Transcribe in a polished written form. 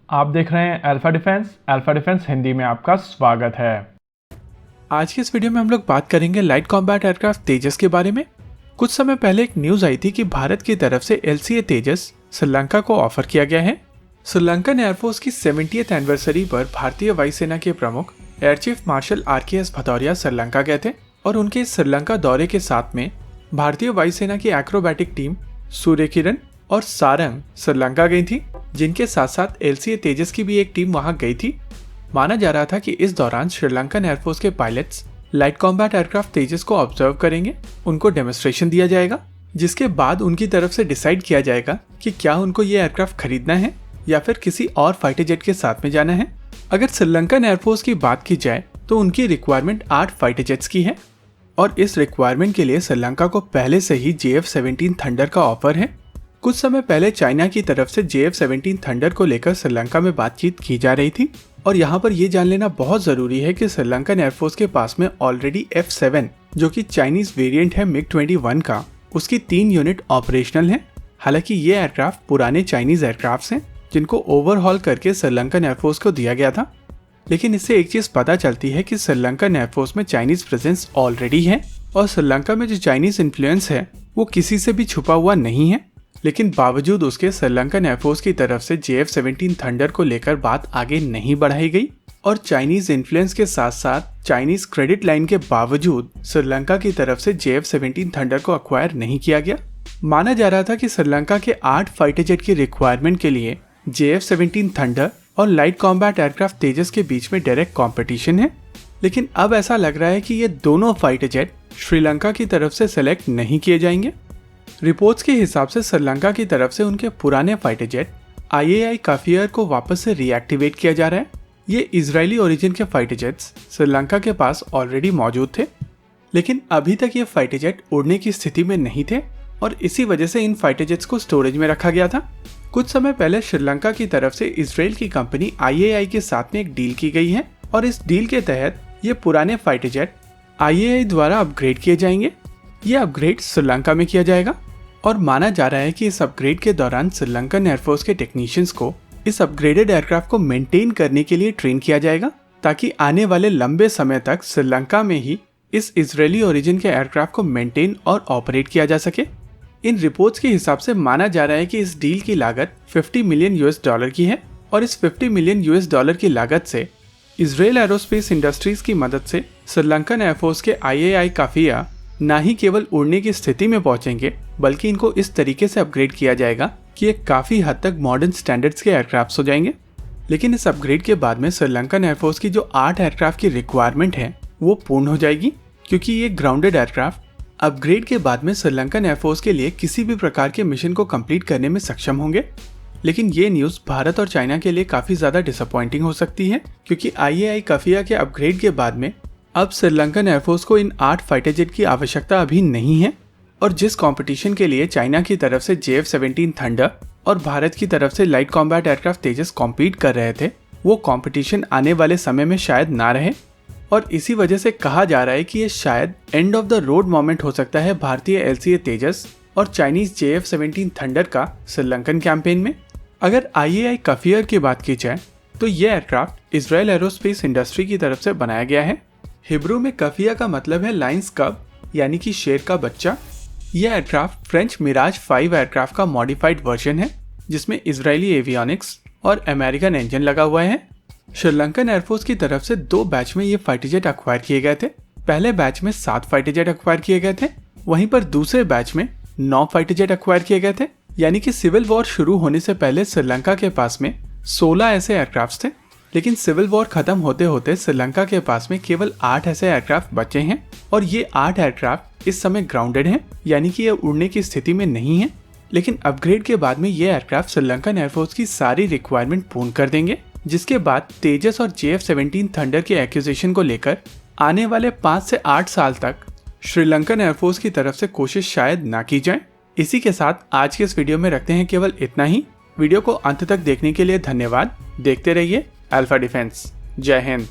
आप देख रहे हैं अल्फा डिफेंस हिंदी में आपका स्वागत है। आज के इस वीडियो में हम लोग बात करेंगे लाइट कॉम्बैट एयरक्राफ्ट तेजस के बारे में। कुछ समय पहले एक न्यूज आई थी कि भारत की तरफ से LCA तेजस श्रीलंका को ऑफर किया गया है। श्रीलंकन एयरफोर्स की 70th एनिवर्सरी पर भारतीय वायुसेना के प्रमुख air chief marshal RKS Bhadauria Sri Lanka गए थे और उनके श्रीलंका दौरे के साथ में भारतीय वायुसेना की एक्रोबैटिक टीम सूर्य किरण और सारंग श्रीलंका गई थी, जिनके साथ साथ LCA तेजस की भी एक टीम वहां गई थी। माना जा रहा था कि इस दौरान श्रीलंकन एयरफोर्स के पायलट्स लाइट कॉम्बैट एयरक्राफ्ट तेजस को ऑब्जर्व करेंगे, उनको डेमोन्स्ट्रेशन दिया जाएगा, जिसके बाद उनकी तरफ से डिसाइड किया जाएगा कि क्या उनको ये एयरक्राफ्ट खरीदना है या फिर किसी और फाइटर जेट के साथ में जाना है। अगर श्रीलंकन एयरफोर्स की बात की जाए तो उनकी रिक्वायरमेंट 8 फाइटर जेट्स की है और इस रिक्वायरमेंट के लिए श्रीलंका को पहले से ही JF-17 थंडर का ऑफर है। कुछ समय पहले चाइना की तरफ से JF-17 थंडर को लेकर श्रीलंका में बातचीत की जा रही थी और यहाँ पर ये जान लेना बहुत जरूरी है कि श्रीलंकन एयरफोर्स के पास में ऑलरेडी F7 जो कि चाइनीज वेरिएंट है MiG-21 का, उसकी 3 यूनिट ऑपरेशनल है। हालांकि ये एयरक्राफ्ट पुराने चाइनीज एयरक्राफ्ट हैं जिनको ओवरहॉल करके श्रीलंकन एयरफोर्स को दिया गया था, लेकिन इससे एक चीज पता चलती है कि श्रीलंकन एयरफोर्स में चाइनीज प्रेजेंस ऑलरेडी है और श्रीलंका में जो चाइनीज इन्फ्लुएंस है वो किसी से भी छुपा हुआ नहीं है। लेकिन बावजूद उसके श्रीलंकन एयरफोर्स की तरफ से JF-17 थंडर को लेकर बात आगे नहीं बढ़ाई गई और चाइनीज इन्फ्लुएंस के साथ साथ चाइनीज क्रेडिट लाइन के बावजूद श्रीलंका की तरफ से JF-17 थंडर को अक्वायर नहीं किया गया। माना जा रहा था कि श्रीलंका के 8 फाइटर जेट की रिक्वायरमेंट के लिए JF-17 थंडर और लाइट कॉम्बैट एयरक्राफ्ट तेजस के बीच में डायरेक्ट कंपटीशन है, लेकिन अब ऐसा लग रहा है कि ये दोनों फाइटर जेट श्रीलंका की तरफ से सेलेक्ट नहीं किए जाएंगे। रिपोर्ट्स के हिसाब से श्रीलंका की तरफ से उनके पुराने फाइटर जेट IAI काफियर को वापस से रीएक्टिवेट किया जा रहा है। ये इजरायली ओरिजिन के फाइटर जेट्स श्रीलंका के पास ऑलरेडी मौजूद थे, लेकिन अभी तक ये फाइटर जेट उड़ने की स्थिति में नहीं थे और इसी वजह से इन फाइटर जेट्स को स्टोरेज में रखा गया था। कुछ समय पहले श्रीलंका की तरफ से इजराइल की कंपनी IAI के साथ में एक डील की गई है और इस डील के तहत ये पुराने फाइटर जेट IAI द्वारा अपग्रेड किए जाएंगे। ये अपग्रेड श्रीलंका में किया जाएगा और माना जा रहा है कि इस अपग्रेड के दौरान श्रीलंकन एयरफोर्स के टेक्नीशियंस को इस अपग्रेडेड एयरक्राफ्ट को मेंटेन करने के लिए ट्रेन किया जाएगा, ताकि आने वाले लंबे समय तक श्रीलंका में ही इस इजरायली ओरिजिन के एयरक्राफ्ट को मेंटेन और ऑपरेट किया जा सके। इन रिपोर्ट्स के हिसाब से माना जा रहा है कि इस डील की लागत $50 मिलियन की है और इस $50 मिलियन की लागत से इजराइल एरोस्पेस इंडस्ट्रीज की मदद से श्रीलंकन एयरफोर्स के IAI काफिया न ही केवल उड़ने की स्थिति में पहुंचेंगे, बल्कि इनको इस तरीके से अपग्रेड किया जाएगा कि ये काफी हद तक मॉडर्न स्टैंडर्ड्स के एयरक्राफ्ट हो जाएंगे। लेकिन इस अपग्रेड के बाद में श्रीलंकन एयरफोर्स की जो 8 एयरक्राफ्ट की रिक्वायरमेंट है वो पूर्ण हो जाएगी, क्योंकि ये ग्राउंडेड एयरक्राफ्ट अपग्रेड के बाद में श्रीलंकन एयरफोर्स के लिए किसी भी प्रकार के मिशन को कंप्लीट करने में सक्षम होंगे। लेकिन ये न्यूज भारत और चाइना के लिए काफी ज्यादा डिसअपॉइंटिंग हो सकती है, क्योंकि IAI काफिया के अपग्रेड के बाद में अब श्रीलंकन एयरफोर्स को इन 8 फाइटर जेट की आवश्यकता अभी नहीं है और जिस कंपटीशन के लिए चाइना की तरफ से JF-17 थंडर और भारत की तरफ से लाइट कॉम्बैट एयरक्राफ्ट तेजस कॉम्पीट कर रहे थे, वो कंपटीशन आने वाले समय में शायद ना रहे और इसी वजह से कहा जा रहा है कि ये शायद end of the road moment हो सकता है भारतीय LCA तेजस और चाइनीज JF-17 थंडर का श्रीलंकन कैंपेन में। अगर IAI काफियर की बात की जाए तो ये एयरक्राफ्ट इजराइल एरोस्पेस इंडस्ट्री की तरफ से बनाया गया है। हिब्रू में कफिया का मतलब है लायंस कब, यानी कि शेर का बच्चा। यह एयरक्राफ्ट फ्रेंच मिराज 5 एयरक्राफ्ट का मॉडिफाइड वर्जन है, जिसमें इजरायली एवियोनिक्स और अमेरिकन इंजन लगा हुआ है। श्रीलंकन एयरफोर्स की तरफ से 2 बैच में ये फाइटर जेट अक्वायर किए गए थे। पहले बैच में 7 फाइटर जेट अक्वायर किए गए थे, वहीं पर दूसरे बैच में 9 फाइटर जेट अक्वायर किए गए थे। यानी कि सिविल वॉर शुरू होने से पहले श्रीलंका के पास में 16 ऐसे एयरक्राफ्ट थे, लेकिन सिविल वॉर खत्म होते होते श्रीलंका के पास में केवल 8 ऐसे एयरक्राफ्ट बचे हैं और ये 8 एयरक्राफ्ट इस समय ग्राउंडेड हैं, यानी कि ये उड़ने की स्थिति में नहीं है। लेकिन अपग्रेड के बाद में ये एयरक्राफ्ट श्रीलंकन एयरफोर्स की सारी रिक्वायरमेंट पूर्ण कर देंगे, जिसके बाद तेजस और JF-17 थंडर के एक्विजिशन को लेकर आने वाले 5 से 8 साल तक श्रीलंकन एयरफोर्स की तरफ से कोशिश शायद ना की जाए। इसी के साथ आज के इस वीडियो में रखते हैं केवल इतना ही। वीडियो को अंत तक देखने के लिए धन्यवाद। देखते रहिए अल्फा डिफेंस। जय हिंद।